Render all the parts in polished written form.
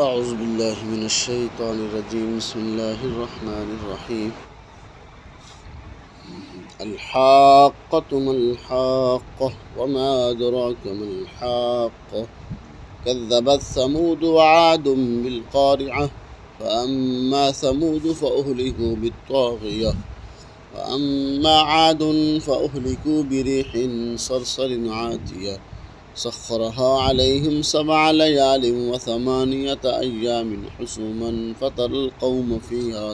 اعوذ باللہ من الشیطان الرجیم بسم اللہ الرحمن الرحیم الحاقۃ ما الحاقۃ وما ادراک ما الحاقۃ كذبت ثمود وعاد بالقارعة فأما ثمود فأهلكوا بالطاغية وأما عاد فأهلكوا بريح صرصر عاتية سخرها عليهم 7 ليال و8 أيام حسوما فترى القوم فيها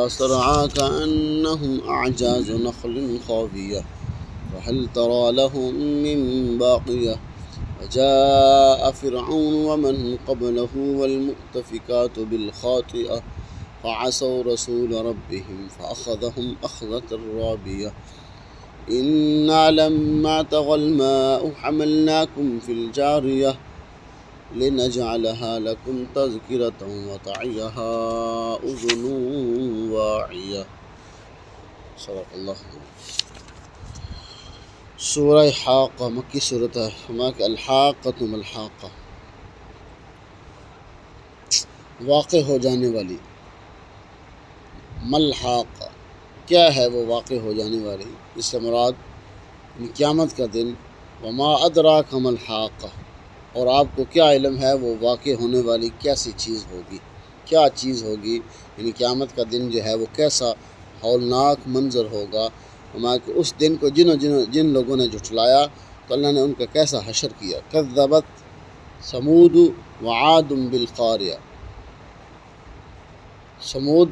صرعا كأنهم أعجاز نخل خاوية فهل ترى لهم من باقية وجاء فرعون ومن قبله والمؤتفكات بالخاطئة فعصوا رسول ربهم فأخذهم أخذة رابية إنا لما طغى الماء حملناكم في الجارية لنجعلها لكم تذكرة وتعيها أذن واعية صدق اللہ سورہ حاقہ مکی صورت ہے. ہما کہ الحاقۃ ما الحاقہ واقع ہو جانے والی. ما الحاقہ کیا ہے وہ واقع ہو جانے والی؟ اس سے مراد قیامت کا دن. وما ادراک ما الحاقہ اور آپ کو کیا علم ہے وہ واقع ہونے والی کیسی چیز ہوگی، کیا چیز ہوگی، یعنی قیامت کا دن جو ہے وہ کیسا ہولناک منظر ہوگا. ہما کہ اس دن کو جن لوگوں نے جھٹلایا تو اللہ نے ان کا کیسا حشر کیا. کذبت ثمود وعاد بالقاریہ، ثمود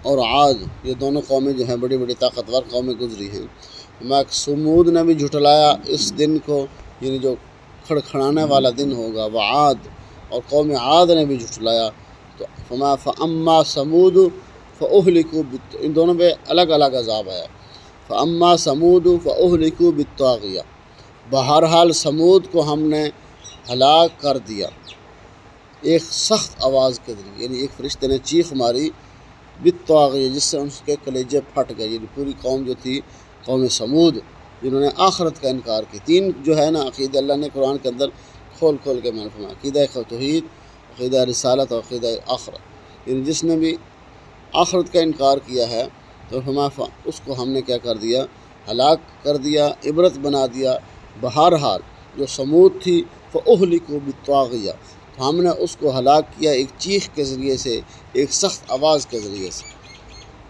اور عاد یہ دونوں قومیں جو ہیں بڑی بڑی طاقتور قومیں گزری ہیں. ثمود نے بھی جھٹلایا اس دن کو، یعنی جو کھڑکھڑانے والا دن ہوگا. وعاد اور قوم عاد نے بھی جھٹلایا. تو فاما ثمود فاہلکوا ان دونوں پہ الگ الگ عذاب ہے. فاما ثمود فاہلکوا بالطاغیہ، بہرحال ثمود کو ہم نے ہلاک کر دیا ایک سخت آواز کے ذریعے، یعنی ایک فرشتے نے چیخ ماری بالطاغیہ جس سے ان کے کلیجے پھٹ گئے. یعنی پوری قوم جو تھی قوم ثمود جنہوں نے آخرت کا انکار کی. 3 جو ہے نا عقیدہ اللہ نے قرآن کے اندر کھول کے میں نے فرمایا، عقیدہ توحید، عقیدہ رسالت اور عقیدہ آخرت. یعنی جس نے بھی آخرت کا انکار کیا ہے تو اس کو ہم نے کیا کر دیا، ہلاک کر دیا، عبرت بنا دیا. بہرحال جو ثمود تھی فاہلکوا بالطاغیہ، تو ہم نے اس کو ہلاک کیا ایک چیخ کے ذریعے سے، ایک سخت آواز کے ذریعے سے.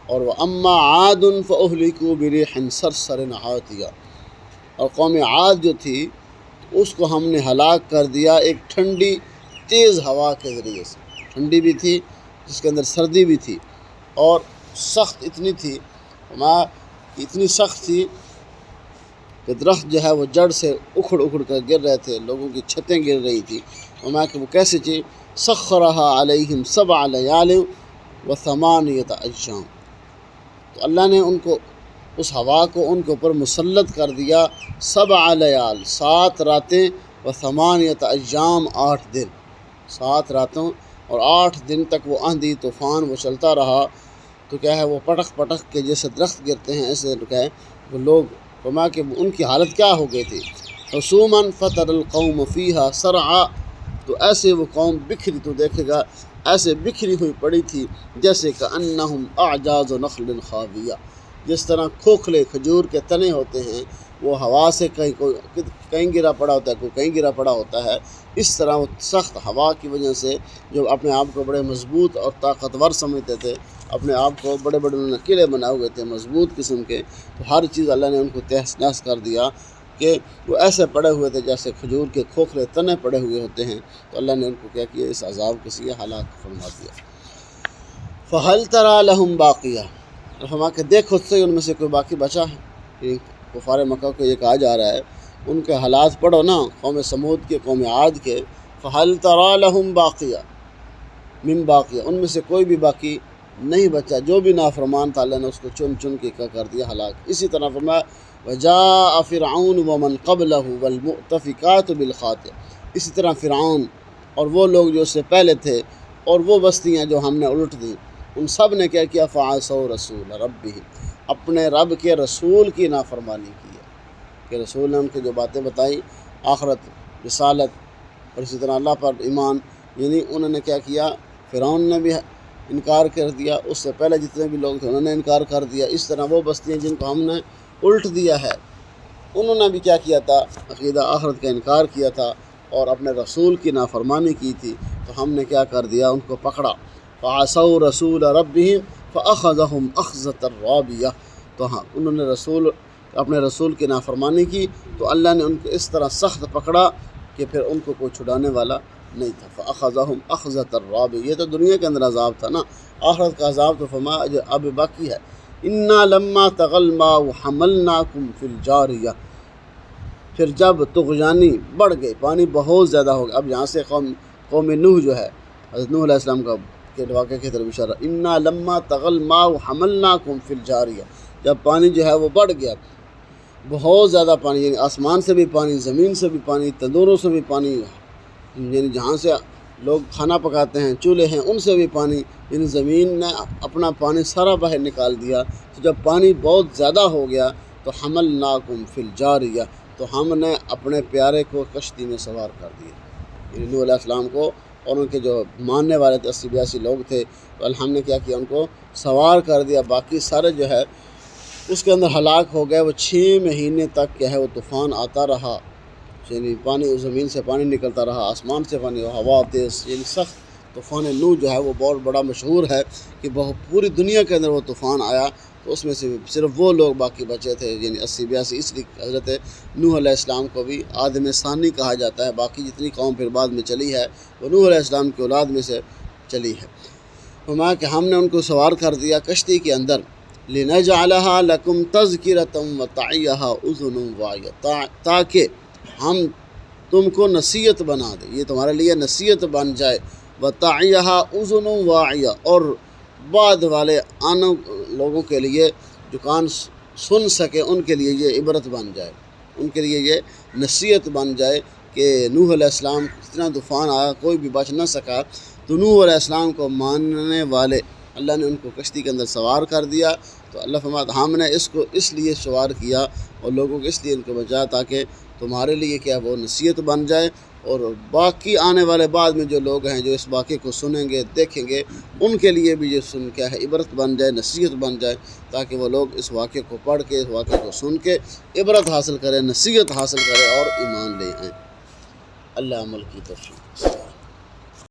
اور وَأَمَّا عَادٌ فَأُهْلِكُوا بِرِيحٍ صَرْصَرٍ عَاتِيَةٍ، اور قوم عاد جو تھی اس کو ہم نے ہلاک کر دیا ایک ٹھنڈی تیز ہوا کے ذریعے سے. ٹھنڈی بھی تھی جس کے اندر سردی بھی تھی، اور سخت اتنی تھی، اتنی سخت تھی کہ درخت جو ہے وہ جڑ سے اکھڑ کر گر رہے تھے، لوگوں کی چھتیں گر رہی تھی. کہ وہ کیسے تھی؟ سخرها علیہم 7 لیال و8 ایام، تو اللہ نے ان کو اس ہوا کو ان کے اوپر مسلط کر دیا. 7 لیال 7 راتیں و8 ایام 8 دن، 7 راتوں اور 8 دن تک وہ آندھی طوفان وہ چلتا رہا. تو کیا ہے وہ پٹخ کے جیسے درخت گرتے ہیں ایسے کیا ہے وہ لوگ فرما کہ ان کی حالت کیا ہو گئی تھی. حسوما فتر القوم فیہا صرعا، تو ایسے وہ قوم بکھری، تو دیکھے گا ایسے بکھری ہوئی پڑی تھی جیسے کہ انہم اعجاز نخل خاویہ، جس طرح کھوکھلے کھجور کے تنے ہوتے ہیں وہ ہوا سے کہیں گرا پڑا ہوتا ہے، کوئی کہیں گرا پڑا ہوتا ہے. اس طرح وہ سخت ہوا کی وجہ سے جو اپنے آپ کو بڑے مضبوط اور طاقتور سمجھتے تھے، اپنے آپ کو بڑے انہوں نے قلعے بنائے ہوئے تھے مضبوط قسم کے، تو ہر چیز اللہ نے ان کو تہس نہس کر دیا کہ وہ ایسے پڑے ہوئے تھے جیسے کھجور کے کھوکھلے تنے پڑے ہوئے ہوتے ہیں. تو اللہ نے ان کو کیا کیا، اس عذاب کے ذریعے ہلاک فرما دیا. فَهَلْ تَرَى لَهُمْ بَاقِيَةً، اور فرما کہ دیکھ خود سے ان میں سے کوئی باقی بچا ہے. کفار مکہ کو یہ کہا جا رہا ہے ان کے حالات پڑھو نا، قوم ثمود کے، قوم عاد کے. فَهَلْ تَرَى لَهُمْ بَاقِيَةً من باقیہ، ان میں سے کوئی بھی باقی نہیں بچا. جو بھی نافرمان تھا اللہ نے اس کو چن کے کیا کر دیا، ہلاک. اسی طرح فرمایا وَجَاءَ فِرْعَوْنُ وَمَنْ قَبْلَهُ وَالْمُؤْتَفِكَاتُ بِالْخَاطِئَةِ، اسی طرح فرعون اور وہ لوگ جو اس سے پہلے تھے اور وہ بستیاں جو ہم نے الٹ دیں، ان سب نے کیا کیا، فَعَصَوْا رَسُولَ رَبِّهِمْ، اپنے رب کے رسول کی نافرمانی کی ہے. کہ رسول نے ان کو جو باتیں بتائیں، آخرت، رسالت اور اسی طرح اللہ پر ایمان، یعنی انہوں نے کیا کیا، فرعون نے بھی انکار کر دیا، اس سے پہلے جتنے بھی لوگ تھے انہوں نے انکار کر دیا، اس طرح وہ بستیاں جن کو ہم نے الٹ دیا ہے انہوں نے بھی کیا کیا تھا، عقیدہ آخرت کا انکار کیا تھا اور اپنے رسول کی نافرمانی کی تھی، تو ہم نے کیا کر دیا، ان کو پکڑا۔ فعصوا رسول ربهم فأخذهم أخذة رابية، تو ہاں انہوں نے اپنے رسول کی نافرمانی کی تو اللہ نے ان کو اس طرح سخت پکڑا کہ پھر ان کو کوئی چھڑانے والا نہیں تھا۔ فأخذهم أخذة رابية، یہ تو دنیا کے اندر عذاب تھا نا، آخرت کا عذاب تو اب باقی ہے۔ انا لما طغى الماء حملناكم في الجاریہ، پھر جب طغیانی بڑھ گئے، پانی بہت زیادہ ہو گیا، اب یہاں سے قوم نوح جو ہے، حضرت نوح علیہ السلام کا کے واقعے کی طرف اشارہ، انا لما طغى الماء حملناكم في الجاریہ، جب پانی جو ہے وہ بڑھ گیا، بہت زیادہ پانی، یعنی آسمان سے بھی پانی، زمین سے بھی پانی، تندوروں سے بھی پانی، یعنی جہاں سے لوگ کھانا پکاتے ہیں، چولہے ہیں، ان سے بھی پانی، یعنی زمین نے اپنا پانی سارا باہر نکال دیا۔ تو جب پانی بہت زیادہ ہو گیا تو حملناکم فی الجاریہ، تو ہم نے اپنے پیارے کو کشتی میں سوار کر دیا، یعنی نوح علیہ السلام کو اور ان کے جو ماننے والے تھے 80-82 لوگ تھے، تو ہم نے کیا کیا، ان کو سوار کر دیا، باقی سارے جو ہے اس کے اندر ہلاک ہو گئے۔ وہ 6 مہینے تک کیا ہے وہ طوفان آتا رہا، یعنی پانی، زمین سے پانی نکلتا رہا، آسمان سے پانی، ہوا تیز، یعنی سخت طوفان نوح جو ہے وہ بہت بڑا مشہور ہے کہ پوری دنیا کے اندر وہ طوفان آیا، تو اس میں سے صرف وہ لوگ باقی بچے تھے، یعنی 80-82، اس لیے حضرت نوح علیہ السلام کو بھی آدم ثانی کہا جاتا ہے۔ باقی جتنی قوم پھر بعد میں چلی ہے وہ نوح علیہ السلام کی اولاد میں سے چلی ہے۔ فرمایا کہ ہم نے ان کو سوار کر دیا کشتی کے اندر، لِنَجْعَلَهَا لَكُمْ تَذْكِرَةً وَتَعِيَّهَا أُذُنٌ وَاعِيَةٌ، تاکہ ہم تم کو نصیحت بنا دے، یہ تمہارے لیے نصیحت بن جائے، وَتَعِيَّهَا أُذُنٌ وَاعِيَةٌ، اور بعد والے آنے لوگوں کے لیے جو کان سن سکے ان کے لیے یہ عبرت بن جائے، ان کے لیے یہ نصیحت بن جائے کہ نوح علیہ السلام اتنا طوفان آیا کوئی بھی بچ نہ سکا، تو نوح علیہ السلام کو ماننے والے اللہ نے ان کو کشتی کے اندر سوار کر دیا۔ تو اللہ فرماتا ہم نے اس کو اس لیے سوار کیا اور لوگوں کو اس لیے ان کو بچایا تاکہ تمہارے لیے کیا وہ نصیحت بن جائے، اور باقی آنے والے بعد میں جو لوگ ہیں جو اس واقعے کو سنیں گے دیکھیں گے ان کے لیے بھی یہ سن کیا ہے عبرت بن جائے، نصیحت بن جائے، تاکہ وہ لوگ اس واقعے کو پڑھ کے، اس واقعے کو سن کے عبرت حاصل کریں، نصیحت حاصل کریں اور ایمان لے آئیں۔ اللہ عمل کی توفیق۔